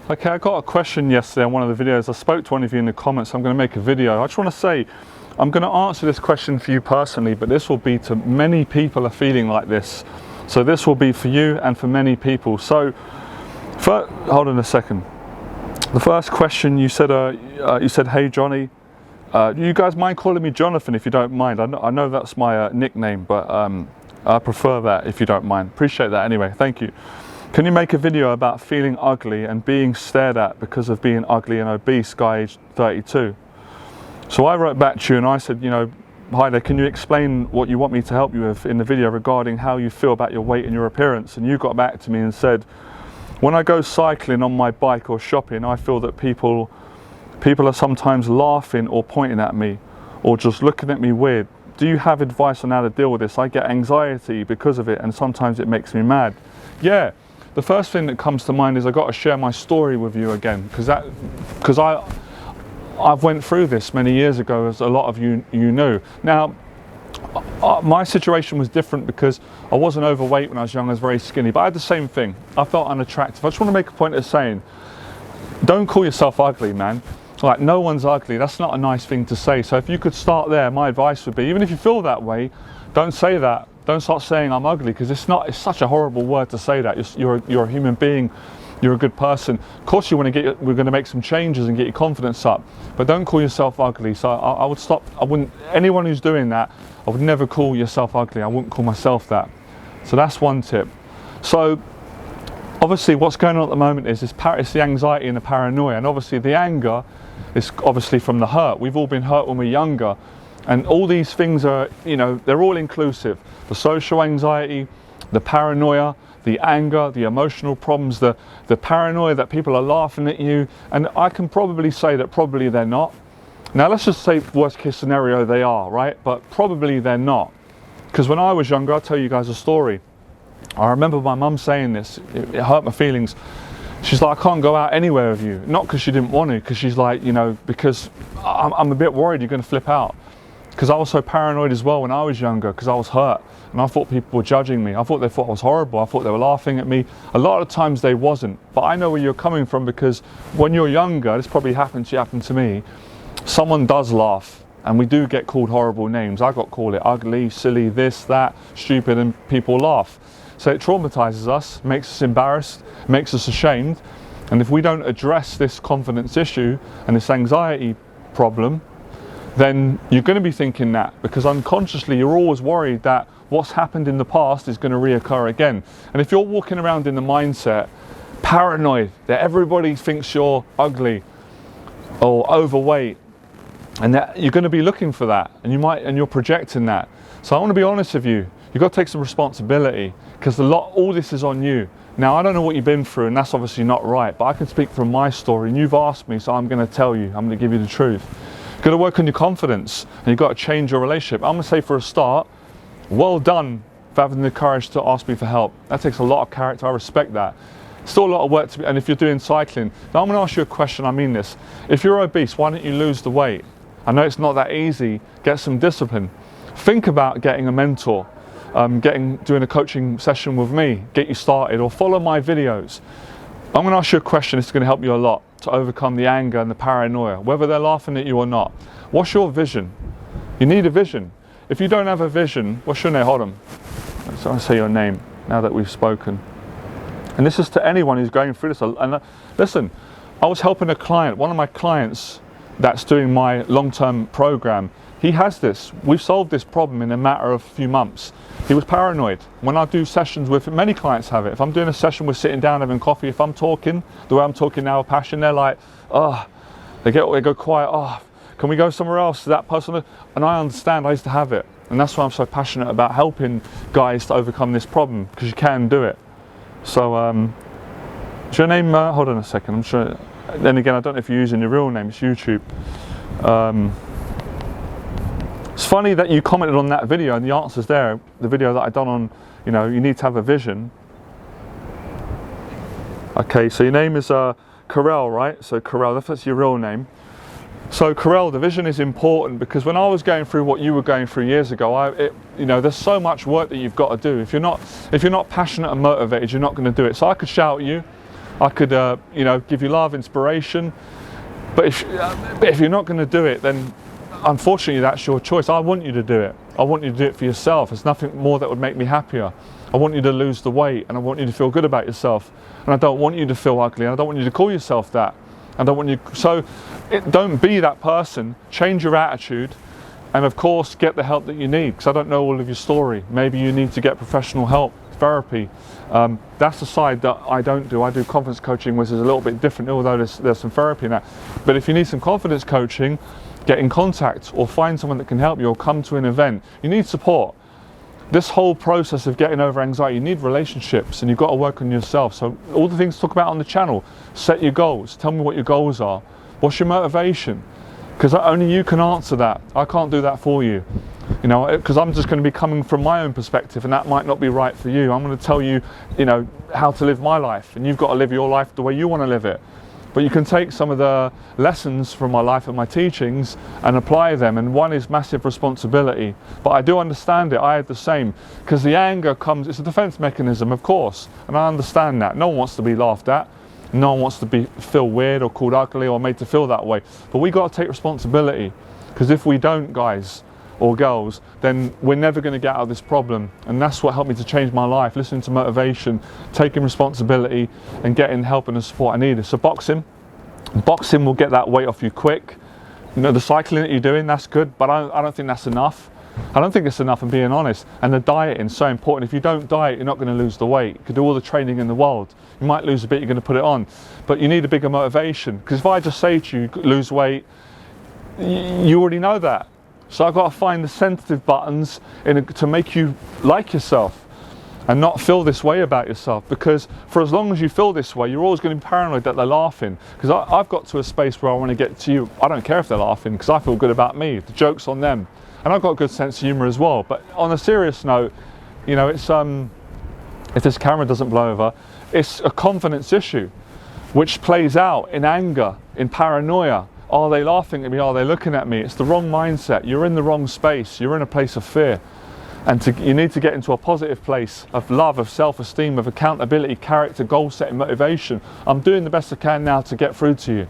Okay, I got a question yesterday on one of the videos. I spoke to one of you in the comments. I'm going to make a video. I just want to say, I'm going to answer this question for you personally, but this will be to many people are feeling like this. So this will be for you and for many people. So, hold on a second. The first question you said, "Hey Johnny," you guys mind calling me Jonathan if you don't mind. I know that's my nickname, but I prefer that if you don't mind. Appreciate that anyway. Thank you. Can you make a video about feeling ugly and being stared at because of being ugly and obese, guy aged 32? So I wrote back to you and I said, hi there, can you explain what you want me to help you with in the video regarding how you feel about your weight and your appearance? And you got back to me and said, when I go cycling on my bike or shopping, I feel that people are sometimes laughing or pointing at me or just looking at me weird. Do you have advice on how to deal with this? I get anxiety because of it and sometimes it makes me mad. Yeah. The first thing that comes to mind is I've got to share my story with you again, because I've went through this many years ago, as a lot of you know. Now, my situation was different because I wasn't overweight when I was young. I was very skinny, but I had the same thing. I felt unattractive. I just want to make a point of saying, don't call yourself ugly, man. Like, no one's ugly. That's not a nice thing to say. So if you could start there, my advice would be, even if you feel that way, don't say that. Don't start saying I'm ugly, because it's such a horrible word to say that. You're a human being, you're a good person. Of course we're going to make some changes and get your confidence up, but don't call yourself ugly. So I would stop. Anyone who's doing that, I would never call yourself ugly. I wouldn't call myself that. So that's one tip. So obviously what's going on at the moment is it's the anxiety and the paranoia, and obviously the anger is obviously from the hurt. We've all been hurt when we're younger. And all these things are, they're all inclusive. The social anxiety, the paranoia, the anger, the emotional problems, the paranoia that people are laughing at you. And I can probably say that probably they're not. Now let's just say worst case scenario they are, right? But probably they're not. Because when I was younger, I'll tell you guys a story. I remember my mum saying this, it hurt my feelings. She's like, I can't go out anywhere with you. Not because she didn't want to, because she's like, because I'm a bit worried you're going to flip out. Because I was so paranoid as well when I was younger, because I was hurt and I thought people were judging me. I thought they thought I was horrible. I thought they were laughing at me. A lot of times they wasn't. But I know where you're coming from, because when you're younger, this probably happened to me, someone does laugh and we do get called horrible names. I got called it ugly, silly, this, that, stupid, and people laugh. So it traumatizes us, makes us embarrassed, makes us ashamed. And if we don't address this confidence issue and this anxiety problem, then you're going to be thinking that, because unconsciously you're always worried that what's happened in the past is going to reoccur again. And if you're walking around in the mindset, paranoid, that everybody thinks you're ugly or overweight, and that you're going to be looking for that, and you're projecting that. So I want to be honest with you. You've got to take some responsibility, because all this is on you. Now, I don't know what you've been through, and that's obviously not right, but I can speak from my story, and you've asked me, so I'm going to tell you. I'm going to give you the truth. You've got to work on your confidence, and you've got to change your relationship. I'm going to say, for a start, well done for having the courage to ask me for help. That takes a lot of character. I respect that. Still a lot of work to be, and if you're doing cycling, now I'm going to ask you a question. I mean this. If you're obese, why don't you lose the weight? I know it's not that easy. Get some discipline. Think about getting a mentor, doing a coaching session with me, get you started, or follow my videos. I'm going to ask you a question. It's going to help you a lot to overcome the anger and the paranoia, whether they're laughing at you or not. What's your vision? You need a vision. If you don't have a vision, what's your name? Hold on. So I'll say your name now that we've spoken. And this is to anyone who's going through this. And listen, I was helping a client, one of my clients that's doing my long-term program. He has this. We've solved this problem in a matter of a few months. He was paranoid. When I do sessions with, many clients have it. If I'm doing a session, we're sitting down having coffee. If I'm talking the way I'm talking now with passion, they're like, they go quiet. Can we go somewhere else? That person, and I understand. I used to have it, and that's why I'm so passionate about helping guys to overcome this problem, because you can do it. So, is your name? Hold on a second. I'm sure. Then again, I don't know if you're using your real name. It's YouTube. It's funny that you commented on that video and the answer's there, the video that I done on, you need to have a vision. Okay, so your name is Carell, right? So Carell, that's your real name. So Carell, the vision is important, because when I was going through what you were going through years ago, there's so much work that you've got to do. If you're not passionate and motivated, you're not going to do it. So I could shout at you, I could, you know, give you love, inspiration. But if you're not going to do it, then unfortunately that's your choice. I want you to do it. I want you to do it for yourself. There's nothing more that would make me happier. I want you to lose the weight, and I want you to feel good about yourself. And I don't want you to feel ugly, and I don't want you to call yourself that. I don't want you, don't be that person. Change your attitude, and of course get the help that you need, because I don't know all of your story. Maybe you need to get professional help, therapy. That's the side that I don't do. I do confidence coaching, which is a little bit different, although there's some therapy in that. But if you need some confidence coaching, get in contact or find someone that can help you, or come to an event. You need support. This whole process of getting over anxiety, you need relationships, and you've got to work on yourself. So all the things to talk about on the channel, set your goals, tell me what your goals are. What's your motivation? Because only you can answer that. I can't do that for you. You know, because I'm just going to be coming from my own perspective, and that might not be right for you. I'm going to tell you, you know, how to live my life, and you've got to live your life the way you want to live it. But you can take some of the lessons from my life and my teachings and apply them, and one is massive responsibility. But I do understand it. I had the same, because the anger comes, it's a defense mechanism, of course, and I understand that. No one wants to be laughed at. No one wants to feel weird or called ugly or made to feel that way. But we got to take responsibility, because if we don't, guys or girls, then we're never going to get out of this problem. And that's what helped me to change my life, listening to motivation, taking responsibility, and getting help and the support I needed. So boxing will get that weight off you quick. You know, the cycling that you're doing, that's good, but I don't think that's enough. I don't think it's enough, I'm being honest. And the dieting is so important. If you don't diet, you're not going to lose the weight. You could do all the training in the world. You might lose a bit, you're going to put it on. But you need a bigger motivation. Because if I just say to you, lose weight, you already know that. So I've got to find the sensitive buttons to make you like yourself and not feel this way about yourself. Because for as long as you feel this way, you're always going to be paranoid that they're laughing. Because I've got to a space where I want to get to you. I don't care if they're laughing, because I feel good about me. The joke's on them. And I've got a good sense of humour as well. But on a serious note, you know, it's if this camera doesn't blow over, it's a confidence issue, which plays out in anger, in paranoia. Are they laughing at me? Are they looking at me? It's the wrong mindset. You're in the wrong space. You're in a place of fear. And you need to get into a positive place of love, of self-esteem, of accountability, character, goal setting, motivation. I'm doing the best I can now to get through to you.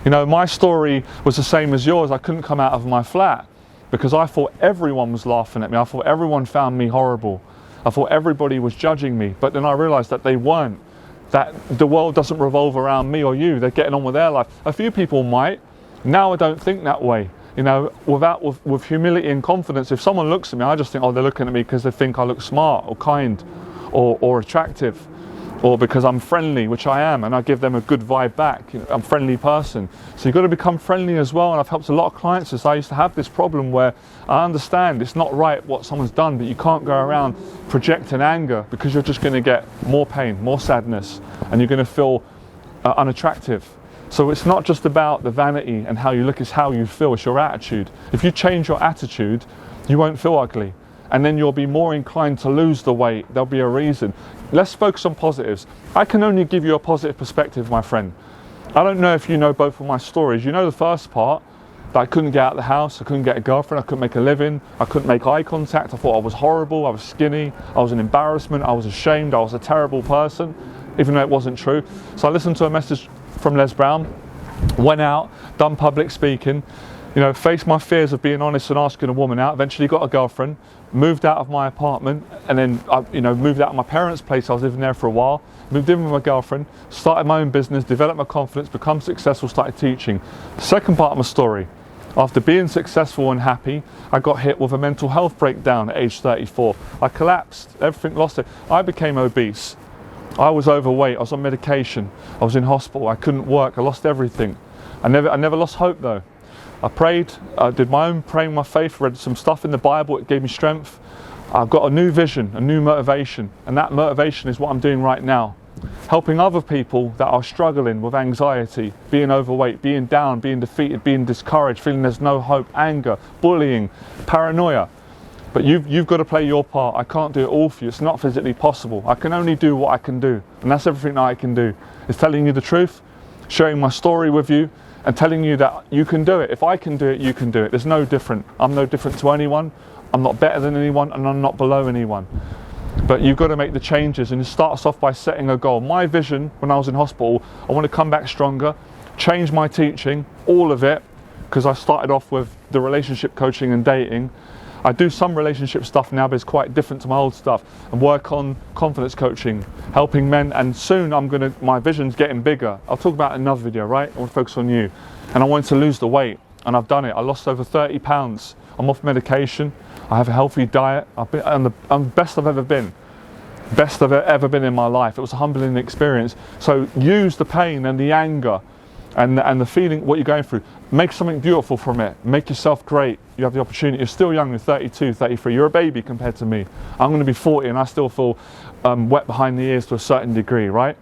You know, my story was the same as yours. I couldn't come out of my flat because I thought everyone was laughing at me. I thought everyone found me horrible. I thought everybody was judging me. But then I realized that they weren't. That the world doesn't revolve around me or you. They're getting on with their life. A few people might. Now I don't think that way. You know, with humility and confidence, if someone looks at me, I just think, oh, they're looking at me because they think I look smart or kind or attractive, or because I'm friendly, which I am, and I give them a good vibe back. You know, I'm a friendly person. So you've got to become friendly as well. And I've helped a lot of clients this. I used to have this problem where I understand it's not right what someone's done, but you can't go around projecting anger, because you're just going to get more pain, more sadness, and you're going to feel unattractive. So it's not just about the vanity and how you look, it's how you feel, it's your attitude. If you change your attitude, you won't feel ugly. And then you'll be more inclined to lose the weight. There'll be a reason. Let's focus on positives. I can only give you a positive perspective, my friend. I don't know if you know both of my stories. You know the first part, that I couldn't get out of the house, I couldn't get a girlfriend, I couldn't make a living, I couldn't make eye contact, I thought I was horrible, I was skinny, I was an embarrassment, I was ashamed, I was a terrible person, even though it wasn't true. So I listened to a message from Les Brown, went out, done public speaking, you know, faced my fears of being honest and asking a woman out, eventually got a girlfriend, moved out of my apartment, and then moved out of my parents' place. I was living there for a while, moved in with my girlfriend, started my own business, developed my confidence, become successful, started teaching. The second part of my story, after being successful and happy, I got hit with a mental health breakdown at age 34. I collapsed, everything, lost it. I became obese. I was overweight, I was on medication, I was in hospital, I couldn't work, I lost everything. I never lost hope though. I prayed, I did my own praying, my faith, read some stuff in the Bible, it gave me strength. I've got a new vision, a new motivation, and that motivation is what I'm doing right now. Helping other people that are struggling with anxiety, being overweight, being down, being defeated, being discouraged, feeling there's no hope, anger, bullying, paranoia. But you've got to play your part. I can't do it all for you. It's not physically possible. I can only do what I can do. And that's everything that I can do. It's telling you the truth, sharing my story with you, and telling you that you can do it. If I can do it, you can do it. There's no different. I'm no different to anyone. I'm not better than anyone, and I'm not below anyone. But you've got to make the changes, and it starts off by setting a goal. My vision when I was in hospital, I want to come back stronger, change my teaching, all of it, because I started off with the relationship coaching and dating. I do some relationship stuff now, but it's quite different to my old stuff, and work on confidence coaching, helping men, and soon my vision's getting bigger. I'll talk about it in another video, right? I want to focus on you. And I wanted to lose the weight, and I've done it. I lost over 30 pounds. I'm off medication. I have a healthy diet. I'm the best I've ever been. Best I've ever been in my life. It was a humbling experience. So use the pain and the anger and the feeling, what you're going through. Make something beautiful from it. Make yourself great. You have the opportunity. You're still young, you're 32, 33. You're a baby compared to me. I'm going to be 40 and I still feel wet behind the ears to a certain degree, right?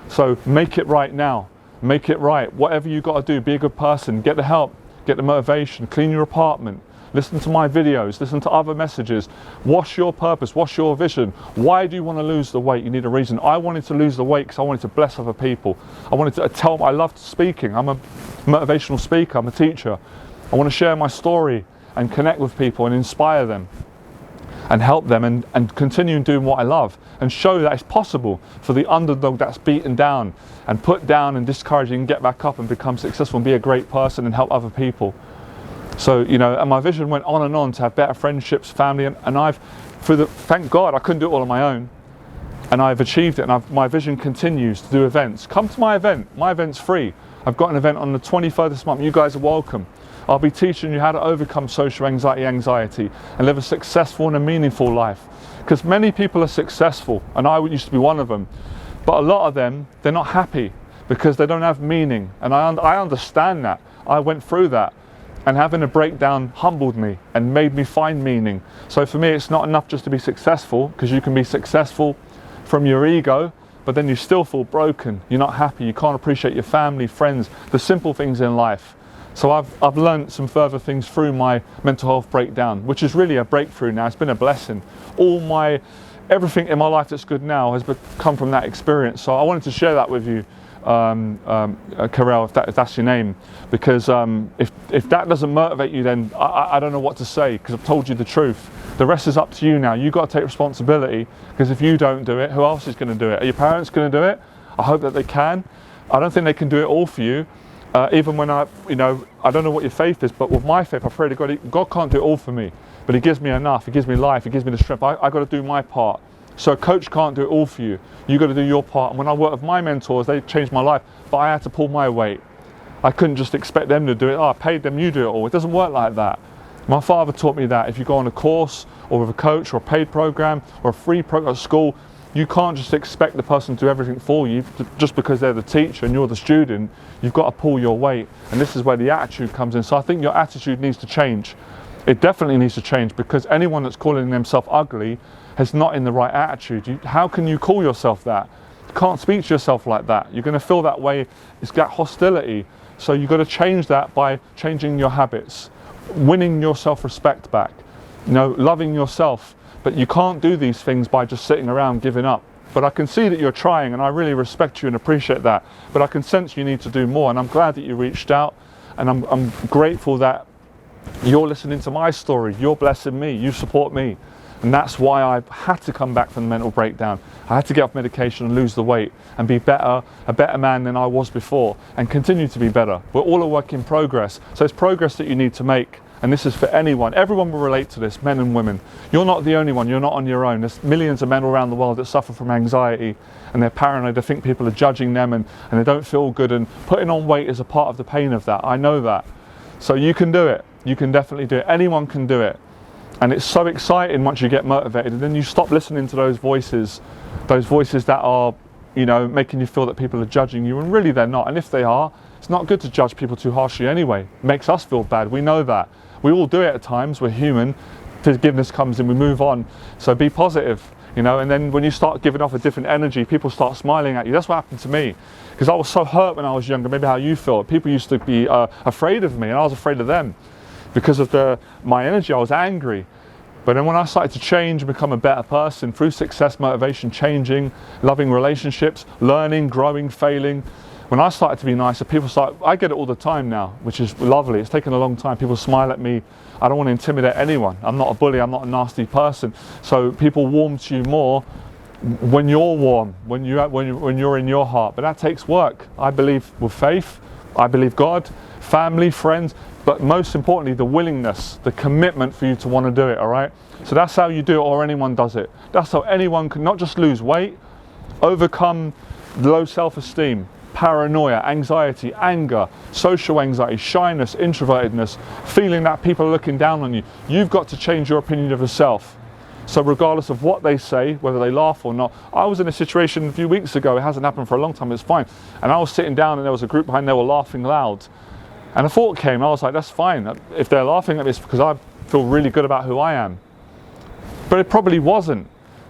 So make it right now. Make it right. Whatever you got to do, be a good person. Get the help, get the motivation, clean your apartment. Listen to my videos, listen to other messages. What's your purpose? What's your vision? Why do you want to lose the weight? You need a reason. I wanted to lose the weight because I wanted to bless other people. I wanted to tell them I loved speaking. I'm a motivational speaker, I'm a teacher. I want to share my story and connect with people and inspire them and help them and continue doing what I love and show that it's possible for the underdog that's beaten down and put down and discouraged and get back up and become successful and be a great person and help other people. So, you know, and my vision went on and on to have better friendships, family, and thank God I couldn't do it all on my own. And I've achieved it, and my vision continues to do events. Come to my event. My event's free. I've got an event on the 23rd this month. You guys are welcome. I'll be teaching you how to overcome social anxiety and live a successful and a meaningful life. Because many people are successful, and I used to be one of them. But a lot of them, they're not happy because they don't have meaning. And I understand that. I went through that. And having a breakdown humbled me and made me find meaning. So for me, it's not enough just to be successful, because you can be successful from your ego, but then you still feel broken. You're not happy. You can't appreciate your family, friends, the simple things in life. So I've learned some further things through my mental health breakdown, which is really a breakthrough now. It's been a blessing. Everything in my life that's good now has come from that experience. So I wanted to share that with you. Karel, if that's your name, because if that doesn't motivate you, then I don't know what to say, because I've told you the truth. The rest is up to you now. You've got to take responsibility, because if you don't do it, who else is going to do it? Are your parents going to do it? I hope that they can. I don't think they can do it all for you. Even when I don't know what your faith is, but with my faith, I pray to God. God can't do it all for me, but He gives me enough. He gives me life. He gives me the strength. I got to do my part. So a coach can't do it all for you. You've got to do your part. And when I work with my mentors, they changed my life, but I had to pull my weight. I couldn't just expect them to do it. Oh, I paid them, you do it all. It doesn't work like that. My father taught me that if you go on a course or with a coach or a paid program or a free program at school, you can't just expect the person to do everything for you just because they're the teacher and you're the student. You've got to pull your weight. And this is where the attitude comes in. So I think your attitude needs to change. It definitely needs to change, because anyone that's calling themselves ugly is not in the right attitude. How can you call yourself that? You can't speak to yourself like that. You're going to feel that way. It's got hostility. So you've got to change that by changing your habits, winning your self-respect back, loving yourself. But you can't do these things by just sitting around giving up. But I can see that you're trying, and I really respect you and appreciate that. But I can sense you need to do more, and I'm glad that you reached out, and I'm grateful that you're listening to my story. You're blessing me. You support me. And that's why I had to come back from the mental breakdown. I had to get off medication and lose the weight and be a better man than I was before, and continue to be better. We're all a work in progress. So it's progress that you need to make. And this is for anyone. Everyone will relate to this, men and women. You're not the only one. You're not on your own. There's millions of men around the world that suffer from anxiety, and they're paranoid. They think people are judging them, and they don't feel good. And putting on weight is a part of the pain of that. I know that. So you can do it. You can definitely do it. Anyone can do it. And it's so exciting once you get motivated, and then you stop listening to those voices that are, making you feel that people are judging you, and really they're not. And if they are, it's not good to judge people too harshly anyway. It makes us feel bad. We know that. We all do it at times. We're human. Forgiveness comes in, we move on. So be positive, and then when you start giving off a different energy, people start smiling at you. That's what happened to me, because I was so hurt when I was younger. Maybe how you feel. People used to be afraid of me, and I was afraid of them. Because of my energy, I was angry. But then when I started to change and become a better person through success, motivation, changing, loving relationships, learning, growing, failing, when I started to be nicer, I get it all the time now, which is lovely. It's taken a long time. People smile at me. I don't want to intimidate anyone. I'm not a bully, I'm not a nasty person. So people warm to you more when you're warm, when you're in your heart. But that takes work. I believe with faith, I believe God, family, friends, but most importantly, the willingness, the commitment for you to want to do it, all right? So that's how you do it, or anyone does it. That's how anyone can not just lose weight, overcome low self-esteem, paranoia, anxiety, anger, social anxiety, shyness, introvertedness, feeling that people are looking down on you. You've got to change your opinion of yourself. So regardless of what they say, whether they laugh or not, I was in a situation a few weeks ago, it hasn't happened for a long time, it's fine. And I was sitting down and there was a group behind, they were laughing loud. And a thought came, I was like, that's fine. If they're laughing at this, because I feel really good about who I am. But it probably wasn't.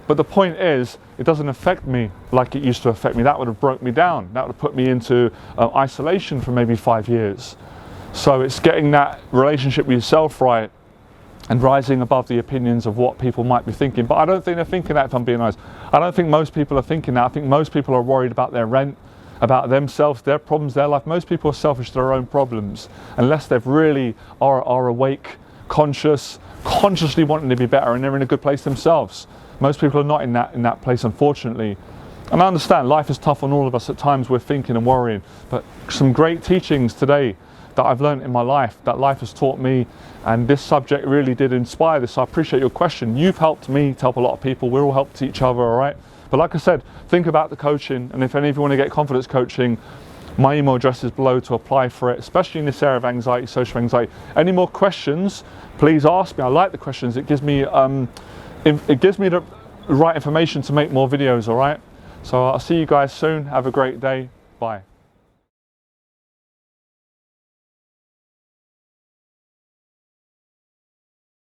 But the point is, it doesn't affect me like it used to affect me. That would have broke me down. That would have put me into isolation for maybe 5 years. So it's getting that relationship with yourself right and rising above the opinions of what people might be thinking. But I don't think they're thinking that, if I'm being honest. I don't think most people are thinking that. I think most people are worried about their rent, about themselves, their problems, their life. Most people are selfish to their own problems, unless they've really are awake, consciously wanting to be better, and they're in a good place themselves. Most people are not in that place, unfortunately. And I understand life is tough on all of us. At times we're thinking and worrying, but some great teachings today that I've learned in my life, that life has taught me, and this subject really did inspire this. So I appreciate your question. You've helped me to help a lot of people. We're all helped each other, all right? But like I said, think about the coaching, and if any of you want to get confidence coaching, my email address is below to apply for it, especially in this area of anxiety, social anxiety. Any more questions, please ask me. I like the questions. It gives me the right information to make more videos, all right? So I'll see you guys soon. Have a great day. Bye.